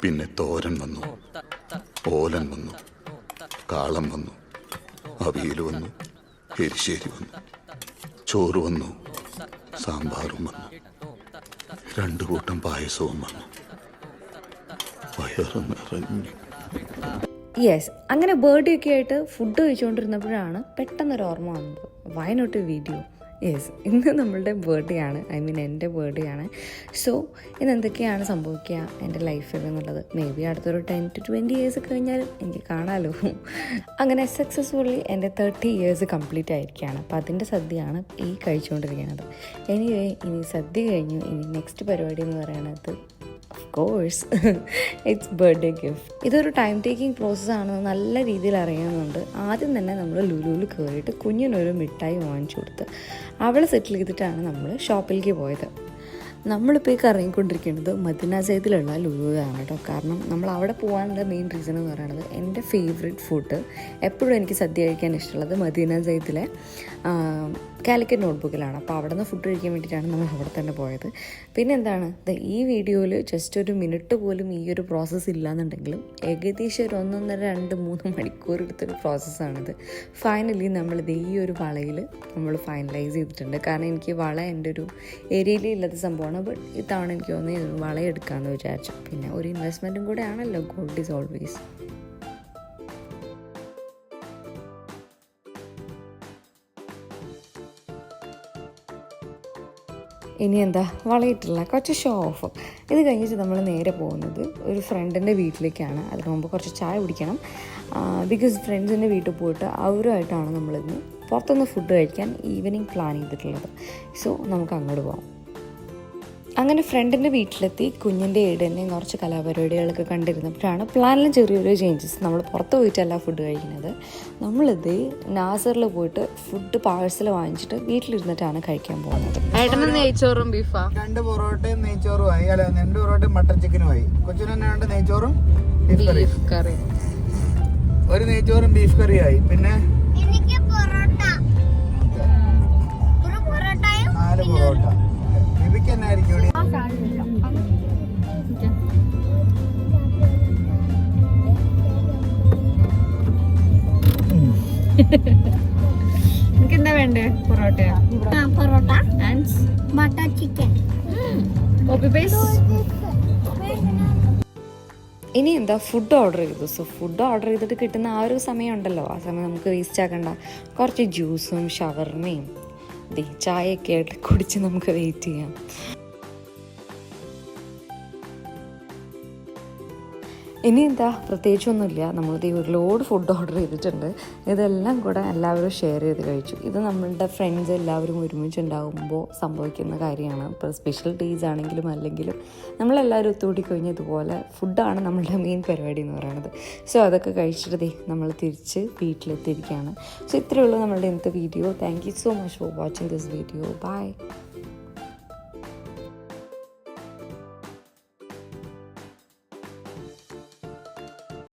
പിന്നെ തോരൻ വന്നു, ഓലൻ വന്നു, കാളം വന്നു, അവിയൽ വന്നു, എരിശ്ശേരി വന്നു, ചോറ് വന്നു, സാമ്പാറും വന്നു, 2 കൂട്ടം പായസവും വന്നു. വയറ് നിറഞ്ഞു. യെസ്, അങ്ങനെ ബർത്ത്ഡേ ഒക്കെ ആയിട്ട് ഫുഡ് കഴിച്ചുകൊണ്ടിരുന്നപ്പോഴാണ് പെട്ടെന്നൊരു ഓർമ്മ വന്നത്, why not a video. Yes, ഇന്ന് നമ്മളുടെ ബർത്ത്ഡേ ആണ്, എൻ്റെ ബർത്ത്ഡേ ആണ്. സോ ഇന്ന് എന്തൊക്കെയാണ് സംഭവിക്കുക എൻ്റെ ലൈഫിൽ എന്നുള്ളത് മേ ബി അടുത്തൊരു 10 to 20 ഇയേഴ്സ് കഴിഞ്ഞാൽ എനിക്ക് കാണാമല്ലോ. അങ്ങനെ സക്സസ്ഫുള്ളി എൻ്റെ 30 ഇയേഴ്സ് കംപ്ലീറ്റ് ആയിരിക്കുകയാണ്. അപ്പോൾ അതിൻ്റെ സദ്യയാണ് ഈ കഴിച്ചുകൊണ്ടിരിക്കുന്നത്. ഇനി സദ്യ കഴിഞ്ഞു. ഇനി നെക്സ്റ്റ് പരിപാടി എന്ന് പറയുന്നത് കോഴ്സ് ഇറ്റ്സ് ബർത്ത്ഡേ ഗിഫ്റ്റ്. ഇതൊരു ടൈം ടേക്കിംഗ് പ്രോസസ്സാണെന്ന് നല്ല രീതിയിൽ അറിയാവുന്നുണ്ട്. ആദ്യം തന്നെ നമ്മൾ ലുലുവിൽ കയറിയിട്ട് കുഞ്ഞിനൊരു മിഠായി വാങ്ങിച്ചു കൊടുത്ത് അവളെ സെറ്റിൽ ചെയ്തിട്ടാണ് നമ്മൾ ഷോപ്പിലേക്ക് പോയത്. നമ്മളിപ്പോൾ ഈ കറങ്ങിക്കൊണ്ടിരിക്കുന്നത് മദീന സൈദിലുള്ള ലുലുവിലാണ് കേട്ടോ. കാരണം നമ്മൾ അവിടെ പോകാനുള്ള മെയിൻ റീസൺ എന്ന് പറയുന്നത് എൻ്റെ ഫേവറേറ്റ് ഫുഡ്, എപ്പോഴും എനിക്ക് സദ്യ കഴിക്കാൻ ഇഷ്ടമുള്ളത് മദീന സൈദിലെ കാലിക്കറ്റ് നോട്ട്ബുക്കിലാണ്. അപ്പോൾ അവിടെ നിന്ന് ഫുഡ് കഴിക്കാൻ വേണ്ടിയിട്ടാണ് നമ്മൾ അവിടെ തന്നെ പോയത്. പിന്നെ എന്താണ്, ഈ വീഡിയോയിൽ ജസ്റ്റ് ഒരു മിനിറ്റ് പോലും ഈ ഒരു പ്രോസസ്സ് ഇല്ലയെന്നുണ്ടെങ്കിലും ഏകദേശം ഒരു 1.5-3 മണിക്കൂർ എടുത്തൊരു പ്രോസസ്സാണിത്. ഫൈനലി നമ്മളിത് ഈ ഒരു വളയിൽ നമ്മൾ ഫൈനലൈസ് ചെയ്തിട്ടുണ്ട്. കാരണം എനിക്ക് വള എൻ്റെ ഒരു ഏരിയയിൽ ഇല്ലാത്ത സംഭവമാണ്. ബട്ട് ഇത്തവണ എനിക്ക് തോന്നി വള എടുക്കാമെന്ന് വിചാരിച്ചു. പിന്നെ ഒരു ഇൻവെസ്റ്റ്മെൻറ്റും കൂടെ ആണല്ലോ, ഗോൾഡ് ഈസ് ഓൾവേസ്. ഇനി എന്താ, വളയിട്ടില്ല, കുറച്ച് ഷോ ഓഫ്. ഇത് കഴിഞ്ഞിട്ട് നമ്മൾ നേരെ പോകുന്നത് ഒരു ഫ്രണ്ടിൻ്റെ വീട്ടിലേക്കാണ്. അതിന് മുമ്പ് കുറച്ച് ചായ കുടിക്കണം. ബിക്കോസ് ഫ്രണ്ട്സിൻ്റെ വീട്ടിൽ പോയിട്ട് അവരുമായിട്ടാണ് നമ്മളിന്ന് പുറത്തുനിന്ന് ഫുഡ് കഴിക്കാൻ ഈവനിങ് പ്ലാൻ ചെയ്തിട്ടുള്ളത്. സോ നമുക്ക് അങ്ങോട്ട് പോകാം. അങ്ങനെ ഫ്രണ്ടിൻ്റെ വീട്ടിലെത്തി കുഞ്ഞിൻ്റെ ഏടനെയും കുറച്ച് കലാപരിപാടികളൊക്കെ കണ്ടിരുന്നപ്പോഴാണ് പ്ലാനിലും ചെറിയൊരു ചേഞ്ചസ്. നമ്മൾ പുറത്ത് പോയിട്ടല്ല ഫുഡ് കഴിക്കുന്നത്, നമ്മളിത് നാസറിൽ പോയിട്ട് ഫുഡ് പാഴ്സൽ വാങ്ങിച്ചിട്ട് വീട്ടിലിരുന്നിട്ടാണ് കഴിക്കാൻ പോകുന്നത്. ഏട്ടന് നെയ്ച്ചോറും ബീഫാ, 2 പൊറോട്ടയും നെയ്ച്ചോറുമായി. 2 പൊറോട്ടയും മട്ടൻ ചിക്കനുമായി. കൊച്ചിന് 2 നെയ്ച്ചോറും ബീഫ് കറി, 1 നെയ്ച്ചോറും ബീഫ് കറിയായി. പിന്നെ 4 പൊറോട്ട. ബിബിക്ക് എന്നായിരിക്കും ഇവിടെ? എന്താ വേണ്ടേ? പൊറോട്ടയോ? Parotta and butter chicken. ഇനി എന്താ, ഫുഡ് ഓർഡർ ചെയ്തു. സോ ഫുഡ് ഓർഡർ ചെയ്തിട്ട് കിട്ടുന്ന ആ ഒരു സമയം ഉണ്ടല്ലോ, ആ സമയം നമുക്ക് വേസ്റ്റ് ആക്കണ്ട. കുറച്ച് ജ്യൂസും ഷവർമയും ചായയൊക്കെ ആയിട്ട് കുടിച്ച് നമുക്ക് വെയിറ്റ് ചെയ്യാം. ഇനി എന്താ, പ്രത്യേകിച്ചൊന്നുമില്ല. നമ്മളിത് ഒരു ലോഡ് ഫുഡ് ഓർഡർ ചെയ്തിട്ടുണ്ട്. ഇതെല്ലാം കൂടെ എല്ലാവരും ഷെയർ ചെയ്ത് കഴിച്ചു. ഇത് നമ്മളുടെ ഫ്രണ്ട്സ് എല്ലാവരും ഒരുമിച്ചുണ്ടാകുമ്പോൾ സംഭവിക്കുന്ന കാര്യമാണ്. ഇപ്പോൾ സ്പെഷ്യൽ ഡേയ്സ് ആണെങ്കിലും അല്ലെങ്കിലും നമ്മളെല്ലാവരും ഒത്തുകൂടി കഴിഞ്ഞ് ഇതുപോലെ ഫുഡാണ് നമ്മളുടെ മെയിൻ പരിപാടി എന്ന് പറയുന്നത്. സോ അതൊക്കെ കഴിച്ചിട്ട് നമ്മൾ തിരിച്ച് വീട്ടിലെത്തിയിരിക്കുകയാണ്. സോ ഇത്രയേ ഉള്ളൂ നമ്മളുടെ ഇന്നത്തെ video. Thank you so much for watching this video. By.